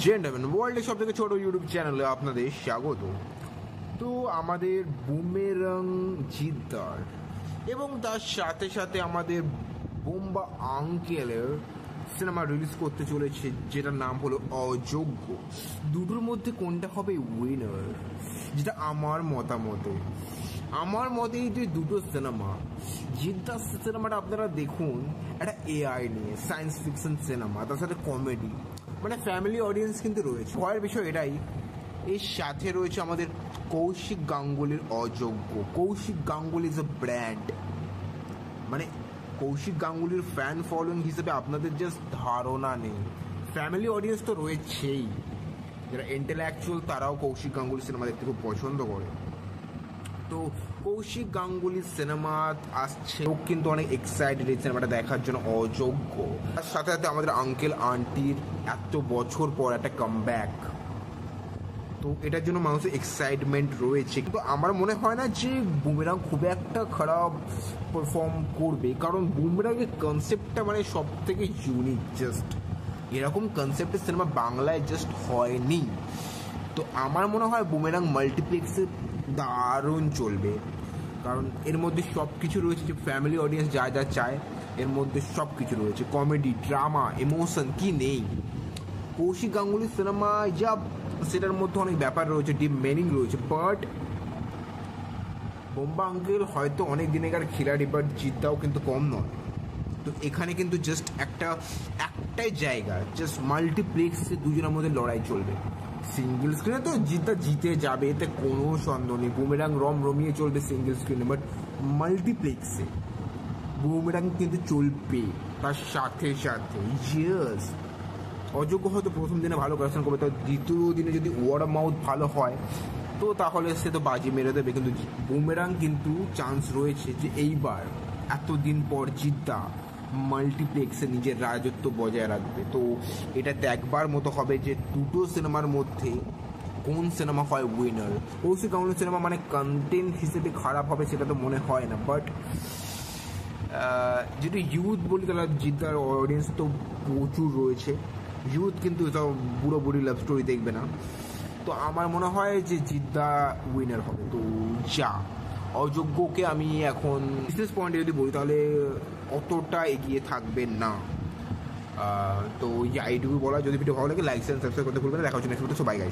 Gentleman ওয়ার্ল্ডের সব থেকে ছোট ইউটিউব চ্যানেলে আপনাদের স্বাগত। তো আমাদের বুমেরাং জিদ্দার এবং তার সাথে সাথে আমাদের বোম্বা আঙ্কেলের সিনেমা রিলিজ করতে চলেছে, যেটার নাম হলো অযোগ্য। দুটোর মধ্যে কোনটা হবে উইনার, যেটা আমার মতে এই যে দুটো সিনেমা, জিদ্দার সিনেমাটা আপনারা দেখুন, একটা এআই নিয়ে সায়েন্স ফিকশন সিনেমা, তার সাথে কমেডি, মানে ফ্যামিলি অডিয়েন্স কিন্তু রয়েছে। ভয়ের বিষয় এটাই, এর সাথে রয়েছে আমাদের কৌশিক গাঙ্গুলির অযোগ্য। Koushik Ganguly is a brand, মানে কৌশিক গাঙ্গুলির ফ্যান ফলোইং হিসেবে আপনাদের জাস্ট ধারণা নেই। ফ্যামিলি অডিয়েন্স তো রয়েছেই, যারা ইন্টেলেকচুয়াল তারাও কৌশিক গাঙ্গুলি সিনেমা দেখতে খুব পছন্দ করে। তো কৌশিক গাঙ্গুলির সিনেমা আসছে, লোক কিন্তু অনেক এক্সাইটেড এই সিনেমাটা দেখার জন্য, অযোগ্য। তার সাথে সাথে আমাদের আঙ্কেল আন্টির এত বছর পর একটা কামব্যাক, তো এটার জন্য মানুষের এক্সাইটমেন্ট রয়েছে। কিন্তু আমার মনে হয় না যে বুমেরাং খুব একটা খারাপ পারফর্ম করবে, কারণ বুমেরাংয়ের কনসেপ্টটা মানে সব থেকে ইউনিক। জাস্ট এরকম কনসেপ্টের সিনেমা বাংলায় জাস্ট হয়নি। তো আমার মনে হয় বুমেরাং মাল্টিপ্লেক্সে দারুণ চলবে, কারণ এর মধ্যে সব কিছু রয়েছে, যে ফ্যামিলি অডিয়েন্স যা যা চায় এর মধ্যে সব কিছু রয়েছে। কমেডি, ড্রামা, ইমোশন কি নেই কৌশিক গাঙ্গুলির সিনেমা? যা সেটার মধ্যে অনেক ব্যাপার রয়েছে, ডিপ মিনিং রয়েছে। বাট বোম্বা আঙ্কেল হয়তো অনেক দিনেকার খিলাড়ি, বাট জিদ্দাও কিন্তু কম নয়। তো এখানে কিন্তু জাস্ট একটাই জায়গা, জাস্ট মাল্টিপ্লেক্সে দুজনের মধ্যে লড়াই চলবে। সিঙ্গেল স্ক্রিনে তো জিদ্দা জিতে যাবে, এতে কোনো সন্দেহ নেই। বুমেরাং রমিয়ে চলবে সিঙ্গেল স্ক্রিনে, বাট মাল্টিপ্লেক্সে বুমেরাং কিন্তু চলবে। তার সাথে সাথে ইয়েস, অযোগ্য হয়তো প্রথম দিনে ভালো কালেকশন করবে, তো দ্বিতীয় দিনে যদি ওয়ার্ড অফ মাউথ ভালো হয় তো তাহলে সে তো বাজি মেরে দেবে। কিন্তু বুমেরাং কিন্তু চান্স রয়েছে যে এইবার এতদিন পর জিদ্দা মাল্টিপ্লেক্সে নিজের রাজত্ব বজায় রাখবে। তো এটা দেখবার মতো হবে যে দুটো সিনেমার মধ্যে কোন সিনেমা হয় উইনার। কৌশিক গাঙ্গুলি সিনেমা মানে কন্টেন্ট হিসেবে খারাপ হবে সেটা তো মনে হয় না, বাট যদি ইউথ বলি তাহলে জিদ্দার অডিয়েন্স তো প্রচুর রয়েছে। ইউথ কিন্তু এসব বুড়ো বুড়ি লাভ স্টোরি দেখবে না। তো আমার মনে হয় যে জিদ্দা উইনার হবে। তো যা অযোগ্যকে আমি এখন বিশেষ পয়েন্টে যদি বলি তাহলে অতটা এগিয়ে থাকবে না। তো এইটুকু বলা, যদি ভিডিও ভালো লাগে লাইক সাবস্ক্রাইব করতে ভুলবেন না। দেখা হচ্ছে next video. So bye guys.